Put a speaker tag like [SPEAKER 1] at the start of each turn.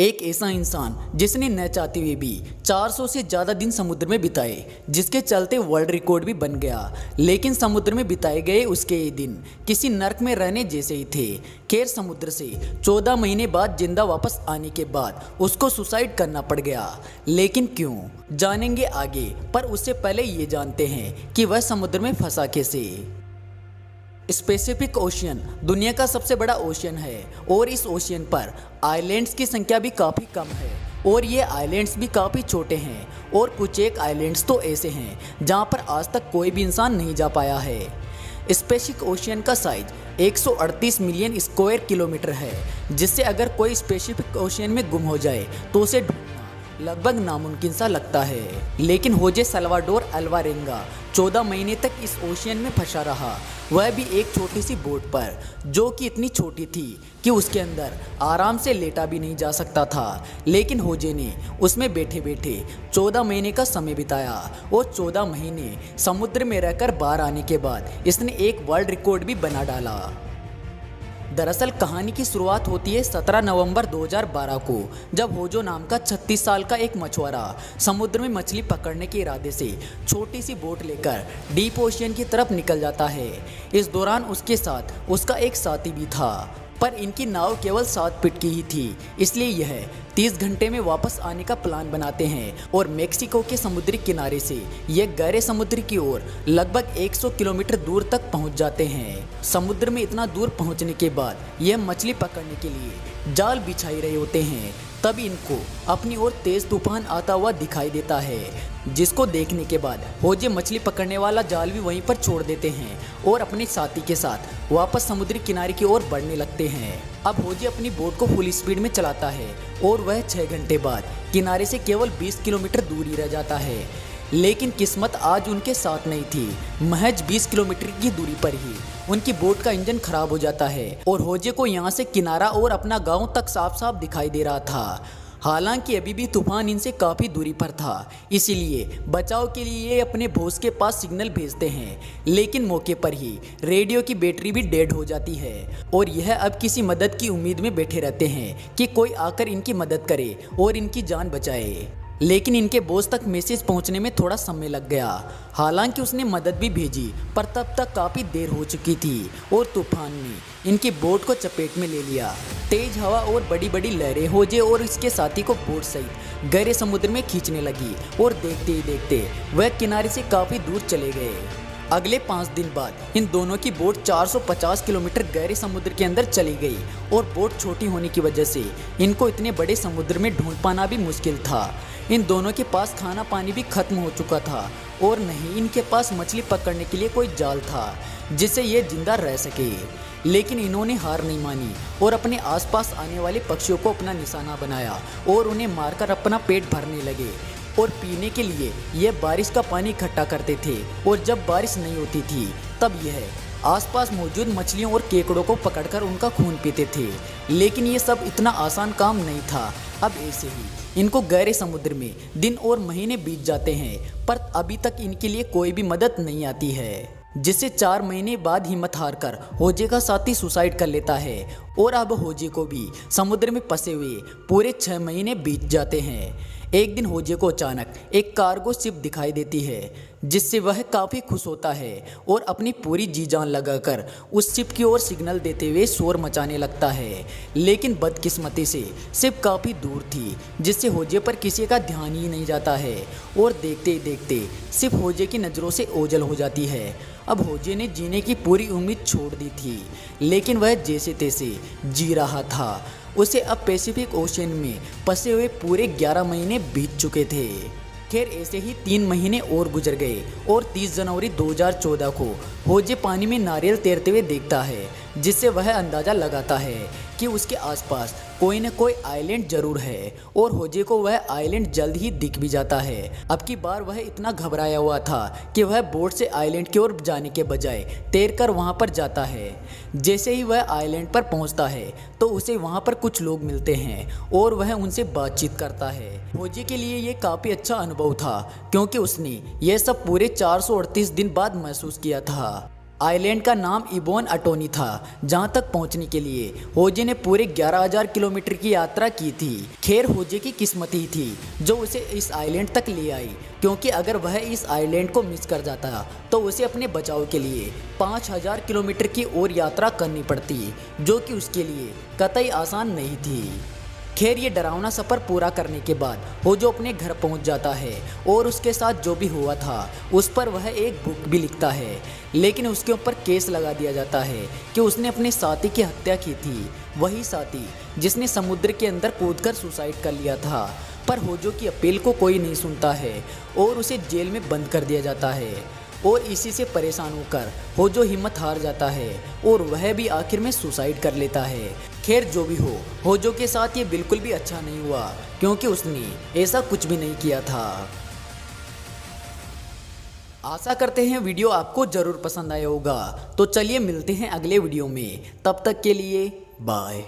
[SPEAKER 1] एक ऐसा इंसान जिसने न चाहते हुए भी 400 से ज़्यादा दिन समुद्र में बिताए, जिसके चलते वर्ल्ड रिकॉर्ड भी बन गया। लेकिन समुद्र में बिताए गए उसके ये दिन किसी नर्क में रहने जैसे ही थे। खैर, समुद्र से 14 महीने बाद जिंदा वापस आने के बाद उसको सुसाइड करना पड़ गया। लेकिन क्यों, जानेंगे आगे। पर उससे पहले ये जानते हैं कि वह समुद्र में फंसा कैसे। स्पेसिफिक ओशियन दुनिया का सबसे बड़ा ओशियन है और इस ओशियन पर आइलैंड्स की संख्या भी काफ़ी कम है और ये आइलैंड्स भी काफ़ी छोटे हैं और कुछ एक आइलैंड्स तो ऐसे हैं जहाँ पर आज तक कोई भी इंसान नहीं जा पाया है। स्पेसिफिक ओशियन का साइज 138 मिलियन स्क्वायर किलोमीटर है, जिससे अगर कोई स्पेसिफिक ओशियन में गुम हो जाए तो उसे ढूंढना लगभग नामुमकिन सा लगता है। लेकिन होजे सल्वाडोर अल्वारेंगा 14 महीने तक इस ओशियन में फंसा रहा, वह भी एक छोटी सी बोट पर, जो कि इतनी छोटी थी कि उसके अंदर आराम से लेटा भी नहीं जा सकता था। लेकिन होजे ने उसमें बैठे बैठे 14 महीने का समय बिताया और 14 महीने समुद्र में रहकर बाहर आने के बाद इसने एक वर्ल्ड रिकॉर्ड भी बना डाला। दरअसल कहानी की शुरुआत होती है 17 नवंबर 2012 को, जब होजो नाम का 36 साल का एक मछुआरा समुद्र में मछली पकड़ने के इरादे से छोटी सी बोट लेकर डीप ओशियन की तरफ निकल जाता है। इस दौरान उसके साथ उसका एक साथी भी था, पर इनकी नाव केवल 7 फीट की ही थी, इसलिए यह 30 घंटे में वापस आने का प्लान बनाते हैं और मेक्सिको के समुद्री किनारे से यह गहरे समुद्र की ओर लगभग 100 किलोमीटर दूर तक पहुंच जाते हैं। समुद्र में इतना दूर पहुंचने के बाद यह मछली पकड़ने के लिए जाल बिछाई रहे होते हैं, तब इनको अपनी ओर तेज तूफान आता हुआ दिखाई देता है, जिसको देखने के बाद होजे मछली पकड़ने वाला जाल भी वहीं पर छोड़ देते हैं और अपने साथी के साथ वापस समुद्री किनारे की ओर बढ़ने लगते हैं। अब होजे अपनी बोट को फुल स्पीड में चलाता है और वह 6 घंटे बाद किनारे से केवल 20 किलोमीटर दूर ही रह जाता है। लेकिन किस्मत आज उनके साथ नहीं थी। महज 20 किलोमीटर की दूरी पर ही उनकी बोट का इंजन खराब हो जाता है और होजे को यहाँ से किनारा और अपना गांव तक साफ साफ दिखाई दे रहा था। हालांकि अभी भी तूफान इनसे काफ़ी दूरी पर था, इसीलिए बचाव के लिए ये अपने बॉस के पास सिग्नल भेजते हैं। लेकिन मौके पर ही रेडियो की बैटरी भी डेड हो जाती है और यह अब किसी मदद की उम्मीद में बैठे रहते हैं कि कोई आकर इनकी मदद करे और इनकी जान बचाए। लेकिन इनके बॉस तक मैसेज पहुंचने में थोड़ा समय लग गया। हालांकि उसने मदद भी भेजी, पर तब तक काफ़ी देर हो चुकी थी और तूफान ने इनकी बोट को चपेट में ले लिया। तेज हवा और बड़ी बड़ी लहरें होजे और इसके साथी को बोट सहित गहरे समुद्र में खींचने लगी और देखते ही देखते वह किनारे से काफ़ी दूर चले गए। अगले 5 दिन बाद इन दोनों की बोट 450 किलोमीटर गहरे समुद्र के अंदर चली गई और बोट छोटी होने की वजह से इनको इतने बड़े समुद्र में ढूंढ पाना भी मुश्किल था। इन दोनों के पास खाना पानी भी खत्म हो चुका था और नहीं इनके पास मछली पकड़ने के लिए कोई जाल था जिससे ये जिंदा रह सके। लेकिन इन्होंने हार नहीं मानी और अपने आसपास आने वाले पक्षियों को अपना निशाना बनाया और उन्हें मारकर अपना पेट भरने लगे। और पीने के लिए यह बारिश का पानी इकट्ठा करते थे और जब बारिश नहीं होती थी तब यह आसपास मौजूद मछलियों और केकड़ों को पकड़कर उनका खून पीते थे। लेकिन ये सब इतना आसान काम नहीं था। अब ऐसे ही इनको गहरे समुद्र में दिन और महीने बीत जाते हैं, पर अभी तक इनके लिए कोई भी मदद नहीं आती है, जिससे 4 महीने बाद हिम्मत हारकर होजे का साथी सुसाइड कर लेता है और अब होजे को भी समुद्र में फंसे हुए पूरे 6 महीने बीत जाते हैं। एक दिन होजे को अचानक एक कार्गो शिप दिखाई देती है, जिससे वह काफ़ी खुश होता है और अपनी पूरी जी जान लगाकर उस शिप की ओर सिग्नल देते हुए शोर मचाने लगता है। लेकिन बदकिस्मती से शिप काफ़ी दूर थी, जिससे होजे पर किसी का ध्यान ही नहीं जाता है और देखते ही देखते शिप होजे की नज़रों से ओझल हो जाती है। अब होजे ने जीने की पूरी उम्मीद छोड़ दी थी, लेकिन वह जैसे तैसे जी रहा था। उसे अब पैसिफिक ओशियन में फंसे हुए पूरे 11 महीने बीत चुके थे। खैर, ऐसे ही 3 महीने और गुजर गए और 30 जनवरी 2014 को होजे पानी में नारियल तैरते हुए देखता है, जिससे वह अंदाज़ा लगाता है कि उसके आसपास कोई न कोई आइलैंड जरूर है और होजे को वह आइलैंड जल्द ही दिख भी जाता है। अब की बार वह इतना घबराया हुआ था कि वह बोट से आइलैंड की ओर जाने के बजाय तैरकर वहां पर जाता है। जैसे ही वह आइलैंड पर पहुंचता है तो उसे वहां पर कुछ लोग मिलते हैं और वह उनसे बातचीत करता है। होजे के लिए ये काफ़ी अच्छा अनुभव था, क्योंकि उसने यह सब पूरे 438 दिन बाद महसूस किया था। आइलैंड का नाम इबोन अटोनी था। जहां तक पहुंचने के लिए होजे ने पूरे 11,000 किलोमीटर की यात्रा की थी। खैर होजे की किस्मत ही थी जो उसे इस आइलैंड तक ले आई, क्योंकि अगर वह इस आइलैंड को मिस कर जाता तो उसे अपने बचाव के लिए 5,000 किलोमीटर की और यात्रा करनी पड़ती, जो कि उसके लिए कतई आसान नहीं थी। खैर ये डरावना सफ़र पूरा करने के बाद होजो अपने घर पहुंच जाता है और उसके साथ जो भी हुआ था उस पर वह एक बुक भी लिखता है, लेकिन उसके ऊपर केस लगा दिया जाता है कि उसने अपने साथी की हत्या की थी, वही साथी जिसने समुद्र के अंदर कूदकर सुसाइड कर लिया था। पर होजो की अपील को कोई नहीं सुनता है और उसे जेल में बंद कर दिया जाता है और इसी से परेशान होकर होजो हिम्मत हार जाता है और वह भी आखिर में सुसाइड कर लेता है। खैर जो भी हो, होजो के साथ ये बिल्कुल भी अच्छा नहीं हुआ, क्योंकि उसने ऐसा कुछ भी नहीं किया था। आशा करते हैं वीडियो आपको ज़रूर पसंद आया होगा। तो चलिए मिलते हैं अगले वीडियो में, तब तक के लिए बाय।